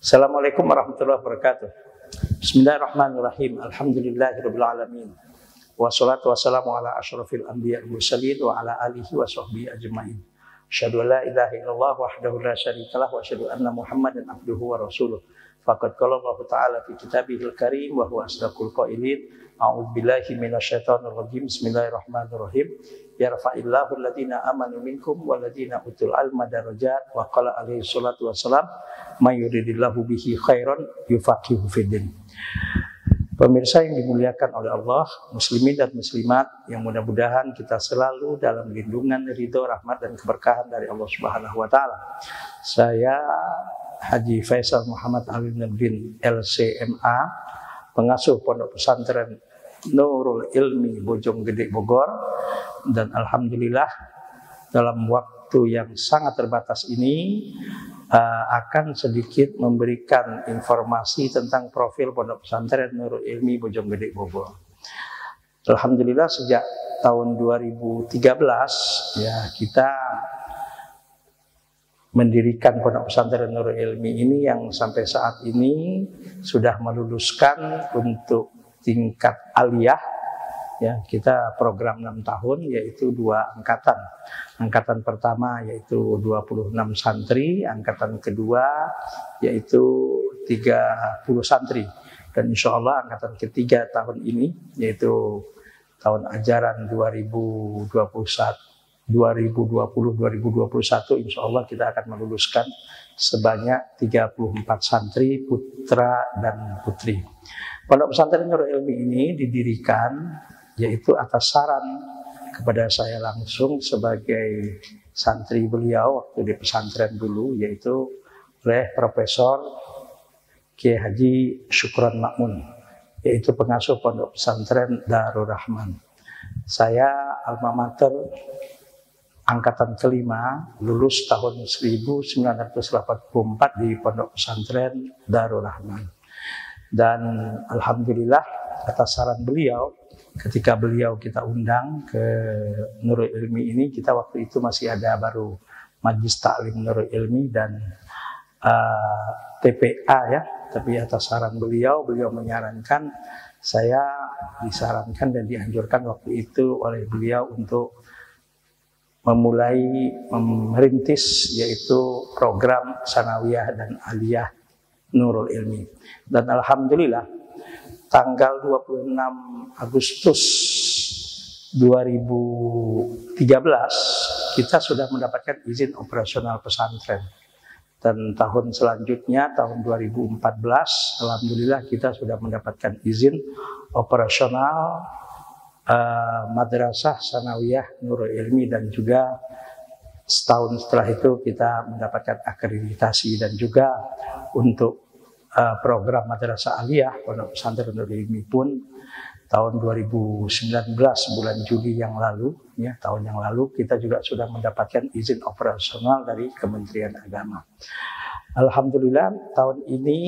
Assalamualaikum warahmatullahi wabarakatuh. Bismillahirrahmanirrahim. Alhamdulillahirabbil alamin. Wassalatu wassalamu ala asyrafil anbiya'i wal mursalin wa ala alihi wa sahbihi ajmain. Asyhadu an la ilaha illallah wahdahu la syarikalah wa asyhadu anna Muhammadan abduhu wa rasuluh. Faqad qala Allah Ta'ala fi kitabihil karim wa huwa asdaqul qailin. A'udzubillahi minasyaitonir rajim. Bismillahirrahmanirrahim. Yarfa'illahu alladziina amanu minkum walladziina utul ilma darajat wa qala alaihi salatu wassalam may yuridillahu bihi khairan yufaqihu fiddin. Pemirsa yang dimuliakan oleh Allah, muslimin dan muslimat, yang mudah-mudahan kita selalu dalam lindungan, ridho, rahmat dan keberkahan dari Allah Subhanahu wa taala. Saya Haji Faisal Muhammad Ali bin LCMA, pengasuh Pondok Pesantren Nurul Ilmi Bojonggede Bogor, dan alhamdulillah dalam waktu yang sangat terbatas ini akan sedikit memberikan informasi tentang profil Pondok Pesantren Nurul Ilmi Bojonggede Bogor. Alhamdulillah sejak tahun 2013 ya kita mendirikan Pondok Pesantren Nurul Ilmi ini yang sampai saat ini sudah meluluskan untuk tingkat aliyah. Ya, kita program 6 tahun yaitu 2 angkatan. Angkatan pertama yaitu 26 santri, angkatan kedua yaitu 30 santri. Dan insya Allah angkatan ketiga tahun ini yaitu tahun ajaran 2020-2021 insya Allah kita akan meluluskan sebanyak 34 santri putra dan putri. Pondok Pesantren Nurul Ilmi ini didirikan yaitu atas saran kepada saya langsung sebagai santri beliau waktu di pesantren dulu, yaitu oleh Profesor Kiai Haji Syukron Makmun, yaitu pengasuh Pondok Pesantren Darul Rahman. Saya alma mater angkatan kelima, lulus tahun 1984 di Pondok Pesantren Darul Rahman. Dan alhamdulillah atas saran beliau, ketika beliau kita undang ke Nurul Ilmi ini, kita waktu itu masih ada baru Majlis Ta'lim Nurul Ilmi dan TPA ya, tapi atas saran beliau menyarankan, saya disarankan dan dianjurkan waktu itu oleh beliau untuk memulai merintis yaitu program sanawiyah dan aliyah Nurul Ilmi. Dan alhamdulillah tanggal 26 Agustus 2013 kita sudah mendapatkan izin operasional pesantren. Dan tahun selanjutnya tahun 2014 alhamdulillah kita sudah mendapatkan izin operasional Madrasah Sanawiyah Nurul Ilmi, dan juga setahun setelah itu kita mendapatkan akreditasi. Dan juga untuk program Madrasah Aliyah Pondok Pesantren Nurul Ilmi pun tahun 2019 bulan Juli yang lalu ya, tahun yang lalu kita juga sudah mendapatkan izin operasional dari Kementerian Agama. Alhamdulillah tahun ini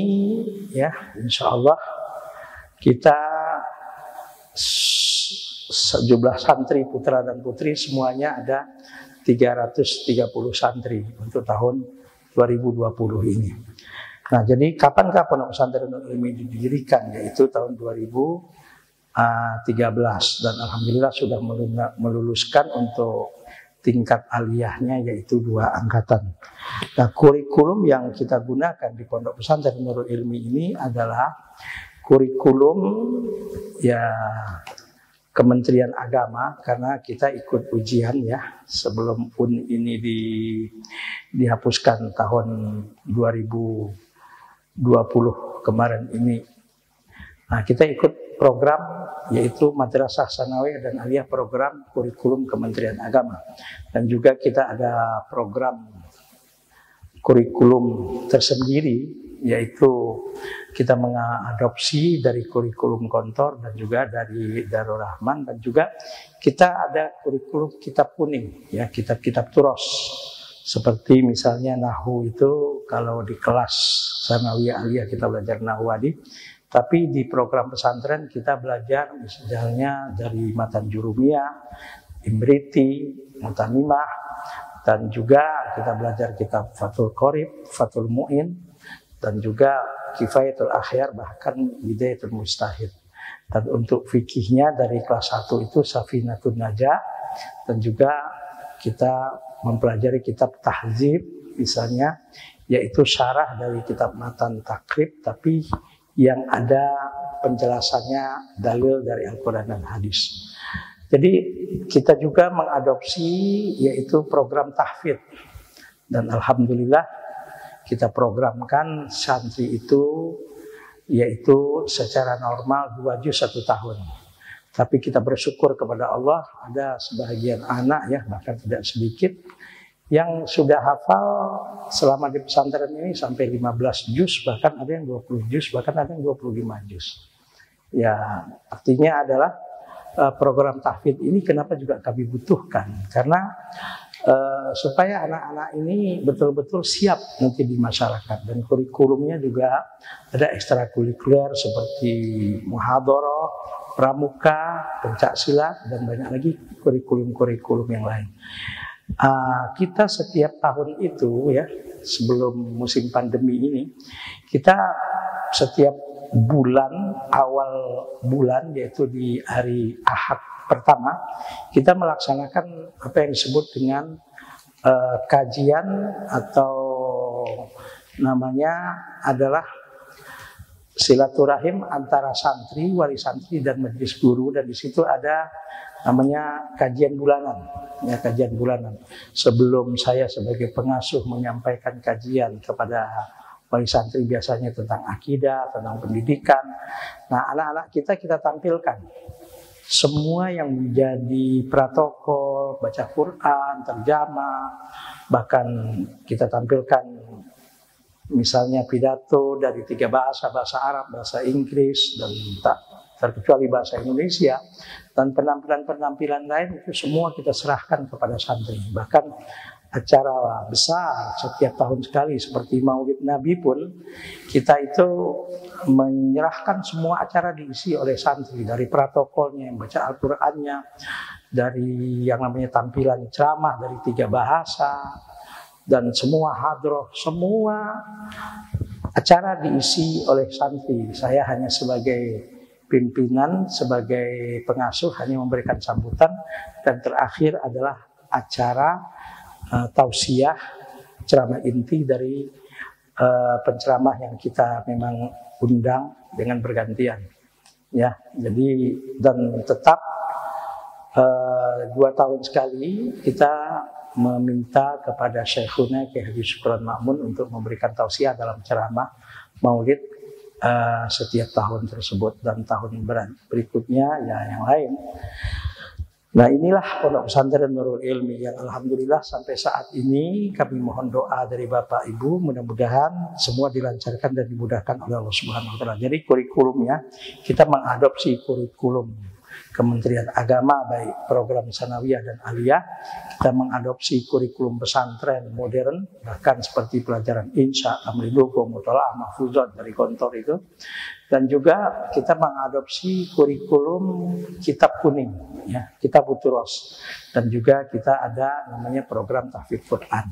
ya insya Allah kita sejumlah santri putra dan putri semuanya ada 330 santri untuk tahun 2020 ini. Nah, jadi kapankah Pondok Pesantren Nurul Ilmi didirikan? Yaitu tahun 2013, dan alhamdulillah sudah meluluskan untuk tingkat aliyahnya yaitu 2 angkatan. Nah, kurikulum yang kita gunakan di Pondok Pesantren Nurul Ilmi ini adalah kurikulum ya Kementerian Agama, karena kita ikut ujian ya sebelum UN ini dihapuskan tahun 2020 kemarin ini. Nah, kita ikut program yaitu Madrasah Sanawiyah dan Aliyah, program kurikulum Kementerian Agama. Dan juga kita ada program kurikulum tersendiri yaitu kita mengadopsi dari kurikulum Kontor dan juga dari Darul Rahman, dan juga kita ada kurikulum kitab kuning ya, kitab-kitab turos. Seperti misalnya Nahwu itu kalau di kelas Sanawiyah Aliyah kita belajar Nahwu Adi, tapi di program pesantren kita belajar misalnya dari Matan Jurumiyah, Imriti, Mutanimah, dan juga kita belajar kitab Fathul Qorib, Fathul Mu'in, dan juga Kifayatul Akhyar, bahkan Bidayatul Mujtahid. Dan untuk fikihnya dari kelas 1 itu Safinatun Najah, dan juga kita mempelajari kitab Tahzib misalnya, yaitu syarah dari kitab Matan Takrib, tapi yang ada penjelasannya dalil dari Al-Quran dan Hadis. Jadi kita juga mengadopsi yaitu program tahfidz, dan alhamdulillah kita programkan santri itu yaitu secara normal 2 juz 1 tahun. Tapi kita bersyukur kepada Allah, ada sebagian anak ya, bahkan tidak sedikit, yang sudah hafal selama di pesantren ini sampai 15 juz, bahkan ada yang 20 juz, bahkan ada yang 25 juz. Ya, artinya adalah program tahfidz ini kenapa juga kami butuhkan, karena supaya anak-anak ini betul-betul siap nanti di masyarakat, dan kurikulumnya juga ada ekstrakurikuler seperti muhadharah, pramuka, pencak silat, dan banyak lagi kurikulum-kurikulum yang lain. Kita setiap tahun itu ya, sebelum musim pandemi ini, kita setiap bulan, awal bulan, yaitu di hari Ahad pertama, kita melaksanakan apa yang disebut dengan kajian, atau namanya adalah silaturahim antara santri, wali santri, dan majelis guru. Dan di situ ada namanya kajian bulanan, ya, kajian bulanan. Sebelum saya sebagai pengasuh menyampaikan kajian kepada wali santri, biasanya tentang akidah, tentang pendidikan. Nah, anak-anak kita tampilkan semua yang menjadi protokol, baca Quran, terjemah, bahkan kita tampilkan misalnya pidato dari 3 bahasa, bahasa Arab, bahasa Inggris, dan tak terkecuali bahasa Indonesia, dan penampilan-penampilan lain itu semua kita serahkan kepada santri. Bahkan acara besar setiap tahun sekali seperti Maulid Nabi pun kita itu menyerahkan semua acara diisi oleh santri, dari protokolnya, yang baca Al-Qur'annya, dari yang namanya tampilan ceramah dari 3 bahasa, dan semua hadroh, semua acara diisi oleh santri. Saya hanya sebagai pimpinan, sebagai pengasuh hanya memberikan sambutan, dan terakhir adalah acara tausiah, ceramah inti dari penceramah yang kita memang undang dengan bergantian, ya. Jadi dan tetap 2 tahun sekali kita meminta kepada Syekhuna Kiai Haji Syukron Ma'mun untuk memberikan tausiah dalam ceramah Maulid setiap tahun tersebut, dan tahun berikutnya ya yang lain. Nah, inilah Pondok Pesantren Nurul Ilmi yang alhamdulillah sampai saat ini kami mohon doa dari Bapak Ibu, mudah-mudahan semua dilancarkan dan dimudahkan oleh Allah Subhanahu wa taala. Jadi kurikulumnya kita mengadopsi kurikulum Kementerian Agama, baik program sanawiyah dan aliyah. Kita mengadopsi kurikulum pesantren modern, bahkan seperti pelajaran insya, amri lugo, mutola'ah, mahfuzat dari kontor itu. Dan juga kita mengadopsi kurikulum kitab kuning, ya, kitab Uturos. Dan juga kita ada namanya program tahfidz Quran.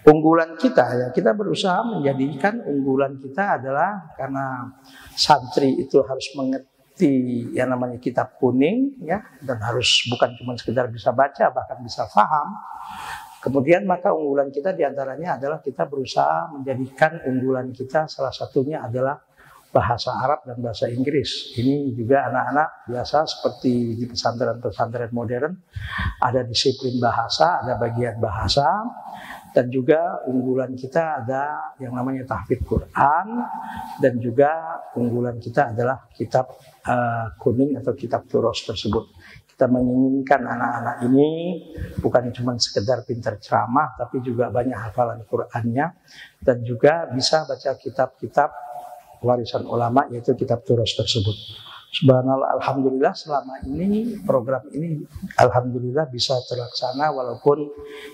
Unggulan kita, ya, kita berusaha menjadikan unggulan kita adalah karena santri itu harus mengerti yang namanya kitab kuning, ya, dan harus bukan cuma sekedar bisa baca, bahkan bisa paham. Kemudian maka unggulan kita diantaranya adalah kita berusaha menjadikan unggulan kita salah satunya adalah bahasa Arab dan bahasa Inggris. Ini juga anak-anak biasa seperti di pesantren-pesantren modern ada disiplin bahasa, ada bagian bahasa. Dan juga unggulan kita ada yang namanya tahfidz Quran, dan juga unggulan kita adalah kitab kuning atau kitab Turos tersebut. Kita menginginkan anak-anak ini bukan cuma sekedar pintar ceramah, tapi juga banyak hafalan Qurannya, dan juga bisa baca kitab-kitab warisan ulama, yaitu kitab Turos tersebut. Subhanallah, alhamdulillah selama ini program ini alhamdulillah bisa terlaksana, walaupun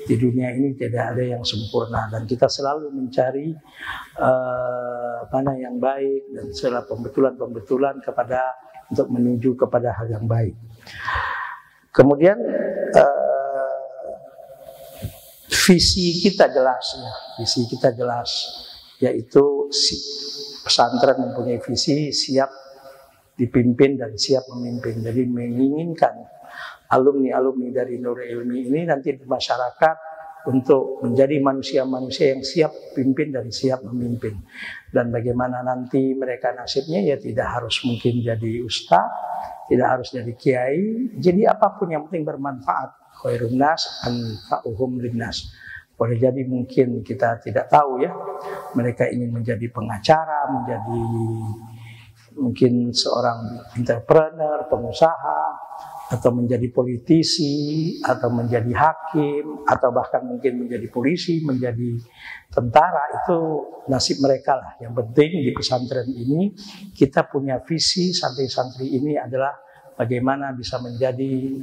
di dunia ini tidak ada yang sempurna, dan kita selalu mencari mana yang baik dan segala pembetulan kepada untuk menuju kepada hal yang baik. Kemudian visi kita jelas ya, visi kita jelas, yaitu pesantren mempunyai visi siap dipimpin dan siap memimpin. Jadi menginginkan alumni-alumni dari Nurul Ilmi ini nanti di masyarakat untuk menjadi manusia-manusia yang siap pimpin dan siap memimpin. Dan bagaimana nanti mereka nasibnya, ya tidak harus mungkin jadi ustaz, tidak harus jadi kiai, jadi apapun yang penting bermanfaat. Khairun nas anfa'uhum linnas. Boleh jadi mungkin kita tidak tahu ya, mereka ingin menjadi pengacara, menjadi mungkin seorang entrepreneur, pengusaha, atau menjadi politisi, atau menjadi hakim, atau bahkan mungkin menjadi polisi, menjadi tentara. Itu nasib mereka lah. Yang penting di pesantren ini kita punya visi, santri-santri ini adalah bagaimana bisa menjadi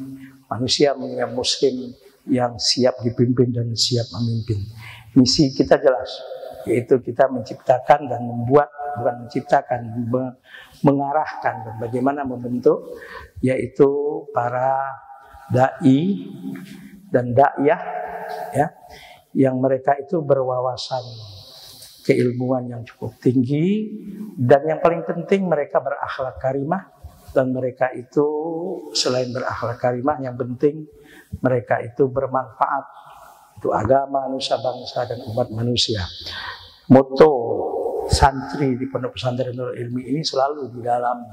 manusia yang muslim yang siap dipimpin dan siap memimpin. Misi kita jelas, yaitu kita menciptakan dan membuat, bukan menciptakan, mengarahkan dan bagaimana membentuk, yaitu para dai dan daiyah ya, yang mereka itu berwawasan keilmuan yang cukup tinggi, dan yang paling penting mereka berakhlak karimah. Dan mereka itu selain berakhlak karimah, yang penting mereka itu bermanfaat untuk agama, nusa bangsa dan umat manusia. Moto santri di Pondok Pesantren Nurul Ilmi ini selalu di dalam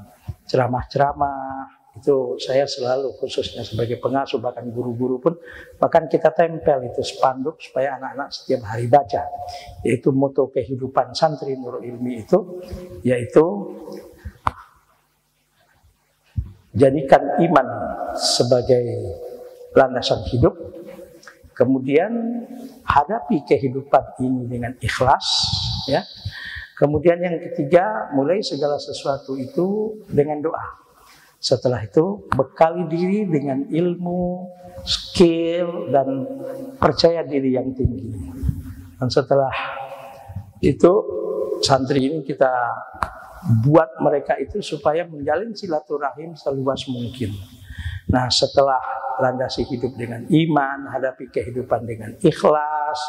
ceramah-ceramah itu saya selalu, khususnya sebagai pengasuh, bahkan guru-guru pun, bahkan kita tempel itu spanduk supaya anak-anak setiap hari baca, yaitu moto kehidupan santri Nurul Ilmi itu, yaitu jadikan iman sebagai landasan hidup, kemudian hadapi kehidupan ini dengan ikhlas ya. Kemudian yang ketiga, mulai segala sesuatu itu dengan doa. Setelah itu bekali diri dengan ilmu, skill, dan percaya diri yang tinggi. Dan setelah itu santri ini kita buat mereka itu supaya menjalin silaturahim seluas mungkin. Nah, setelah landasi hidup dengan iman, hadapi kehidupan dengan ikhlas,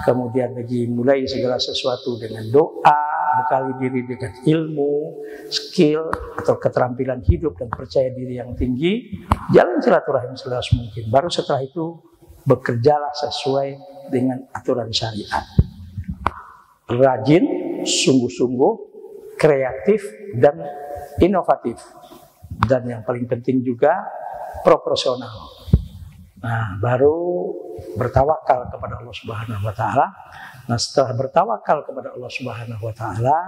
kemudian lagi mulai segala sesuatu dengan doa, bekali diri dengan ilmu, skill atau keterampilan hidup dan percaya diri yang tinggi, jalan silaturahim seluas mungkin. Baru setelah itu bekerjalah sesuai dengan aturan syariat. Rajin, sungguh-sungguh, kreatif dan inovatif, dan yang paling penting juga proporsional. Nah, baru bertawakal kepada Allah Subhanahu wa taala. Nah, setelah bertawakal kepada Allah Subhanahu wa taala,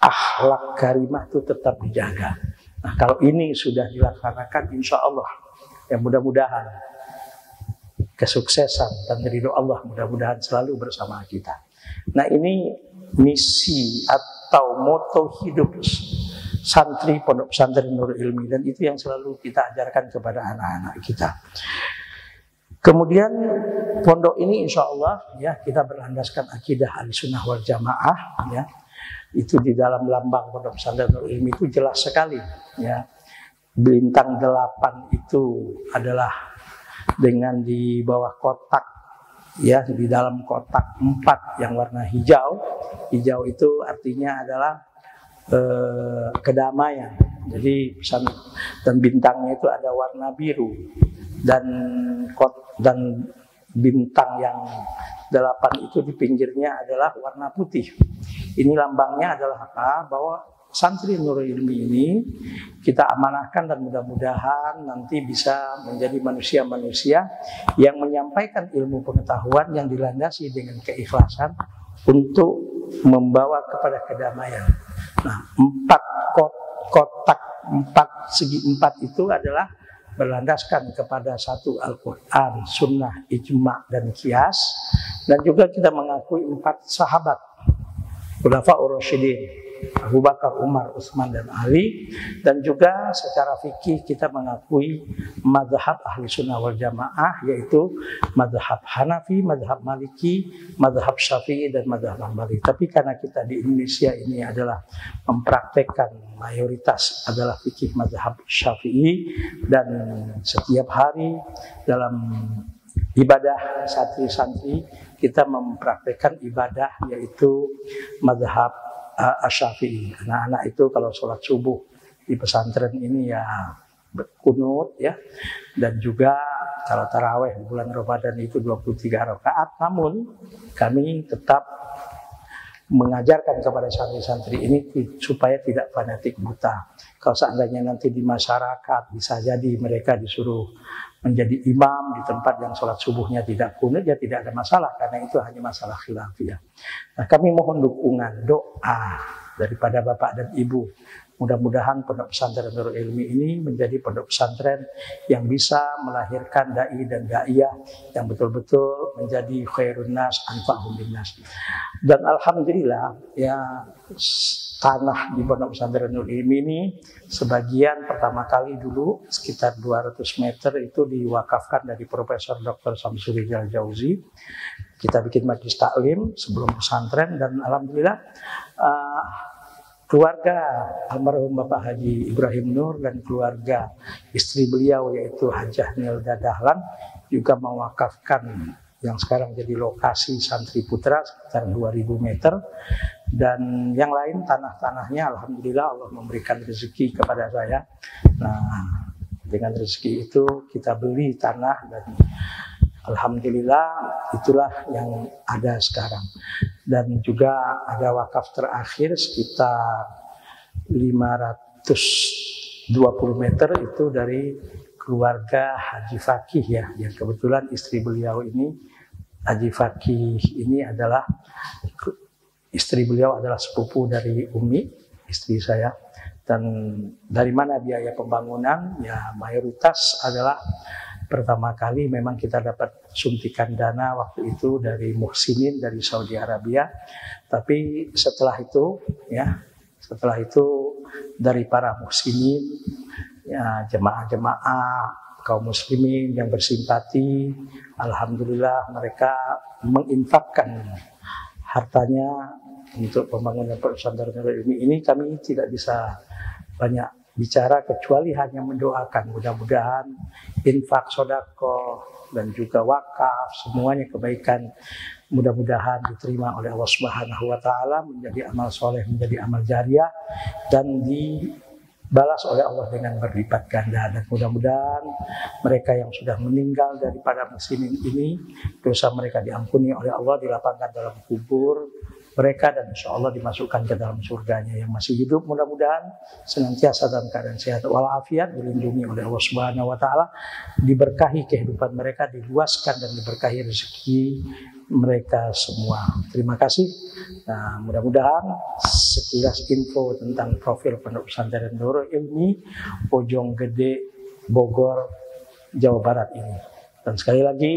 akhlak karimah itu tetap dijaga. Nah, kalau ini sudah dilaksanakan, insya Allah ya, mudah-mudahan kesuksesan dan ridho Allah mudah-mudahan selalu bersama kita. Nah, ini misi atau moto hidup santri Pondok Pesantren Nurul Ilmi, dan itu yang selalu kita ajarkan kepada anak-anak kita. Kemudian pondok ini insya Allah ya, kita berlandaskan akidah Ahlussunnah wal Jamaah ya. Itu di dalam lambang Pondok Pesantren Nurul Ilmi itu jelas sekali ya. Bintang 8 itu adalah dengan di bawah kotak ya, di dalam kotak 4 yang warna hijau. Hijau itu artinya adalah kedamaian. Jadi dan bintangnya itu ada warna biru, dan bintang yang 8 itu di pinggirnya adalah warna putih. Ini lambangnya adalah apa? Bahwa santri Nurul Ilmi ini kita amanahkan dan mudah-mudahan nanti bisa menjadi manusia-manusia yang menyampaikan ilmu pengetahuan yang dilandasi dengan keikhlasan untuk membawa kepada kedamaian. Nah, 4 kotak 4 segi 4 itu adalah berlandaskan kepada 1 Al-Quran, Sunnah, Ijma, dan Qiyas. Dan juga kita mengakui 4 sahabat Khulafaur Rasyidin, Abu Bakar, Umar, Utsman, dan Ali. Dan juga secara fikih kita mengakui mazhab Ahlussunnah wal Jamaah, yaitu mazhab Hanafi, mazhab Maliki, mazhab Syafi'i, dan mazhab Hambali. Tapi karena kita di Indonesia ini adalah mempraktekkan mayoritas adalah fikih mazhab Syafi'i, dan setiap hari dalam ibadah santri-santri, kita mempraktekkan ibadah yaitu mazhab Asy-Syafi'i. Anak-anak itu kalau sholat subuh di pesantren ini ya kunut ya, dan juga kalau taraweh di bulan Ramadan itu 23 rakaat. Namun kami tetap mengajarkan kepada santri-santri ini supaya tidak fanatik buta. Kalau seandainya nanti di masyarakat bisa jadi mereka disuruh menjadi imam di tempat yang sholat subuhnya tidak kunut, ya tidak ada masalah, karena itu hanya masalah khilafiyah. Nah, kami mohon dukungan, doa daripada Bapak dan Ibu. Mudah-mudahan pondok pesantren Nurul Ilmi ini menjadi pondok pesantren yang bisa melahirkan dai dan daiyah yang betul-betul menjadi khairun nas anfa'hum linnas. Dan alhamdulillah ya, tanah di pondok pesantren Nurul Ilmi ini sebagian pertama kali dulu sekitar 200 meter itu diwakafkan dari Profesor Dr. Samsuri Jauzi. Kita bikin majlis taklim sebelum pesantren, dan alhamdulillah keluarga almarhum Bapak Haji Ibrahim Nur dan keluarga istri beliau yaitu Hajah Nilda Dahlan juga mewakafkan yang sekarang jadi lokasi santri putra sekitar 2000 meter, dan yang lain tanah-tanahnya alhamdulillah Allah memberikan rezeki kepada saya. Nah, dengan rezeki itu kita beli tanah dan alhamdulillah itulah yang ada sekarang. Dan juga ada wakaf terakhir sekitar 520 meter itu dari keluarga Haji Fakih ya, yang kebetulan istri beliau ini Haji Fakih ini adalah istri beliau adalah sepupu dari Umi, istri saya. Dan dari mana biaya pembangunan? Ya mayoritas adalah pertama kali memang kita dapat suntikan dana waktu itu dari Muhsinin dari Saudi Arabia. Tapi setelah itu dari para Muhsinin, ya, jemaah-jemaah kaum muslimin yang bersimpati, alhamdulillah mereka menginfakkan hartanya untuk pembangunan pesantren Nurul Ilmi ini. Kami tidak bisa banyak bicara kecuali hanya mendoakan, mudah-mudahan infak, sodako, dan juga wakaf, semuanya kebaikan mudah-mudahan diterima oleh Allah Subhanahu wa Ta'ala, menjadi amal soleh, menjadi amal jariah, dan dibalas oleh Allah dengan berlipat ganda. Dan mudah-mudahan mereka yang sudah meninggal daripada muslimin ini, dosa mereka diampuni oleh Allah, dilapangkan dalam kubur mereka, dan insya Allah dimasukkan ke dalam surganya. Yang masih hidup mudah-mudahan senantiasa dalam keadaan sehat walafiat, dilindungi oleh Allah Subhanahu wa Ta'ala, diberkahi kehidupan mereka, diluaskan dan diberkahi rezeki mereka semua. Terima kasih. Nah, mudah-mudahan sekilas info tentang profil Pondok Pesantren Nurul Ilmi Bojonggede, Bogor, Jawa Barat ini. Dan sekali lagi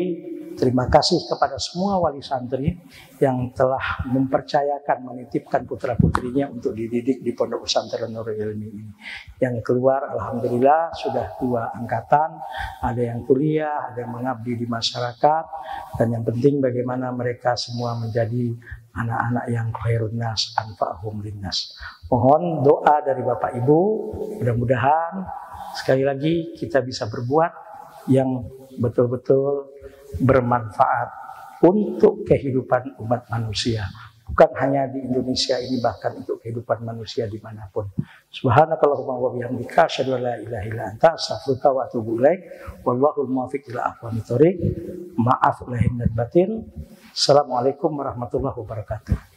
terima kasih kepada semua wali santri yang telah mempercayakan, menitipkan putra-putrinya untuk dididik di Pondok Pesantren Nurul Ilmi ini. Yang keluar alhamdulillah sudah 2 angkatan, ada yang kuliah, ada yang mengabdi di masyarakat, dan yang penting bagaimana mereka semua menjadi anak-anak yang khairun nas anfa'hum linnas. Mohon doa dari Bapak Ibu, mudah-mudahan sekali lagi kita bisa berbuat yang betul-betul bermanfaat untuk kehidupan umat manusia, bukan hanya di Indonesia ini, bahkan untuk kehidupan manusia dimanapun. Subhanakallahumma wa bihamdika asyhadu an la ilaha illa anta astaghfiruka wa atubu ilaik. Wallahul muwaffiq ila aqwamit thoriq. Maaf lahir dan batin. Assalamualaikum warahmatullahi wabarakatuh.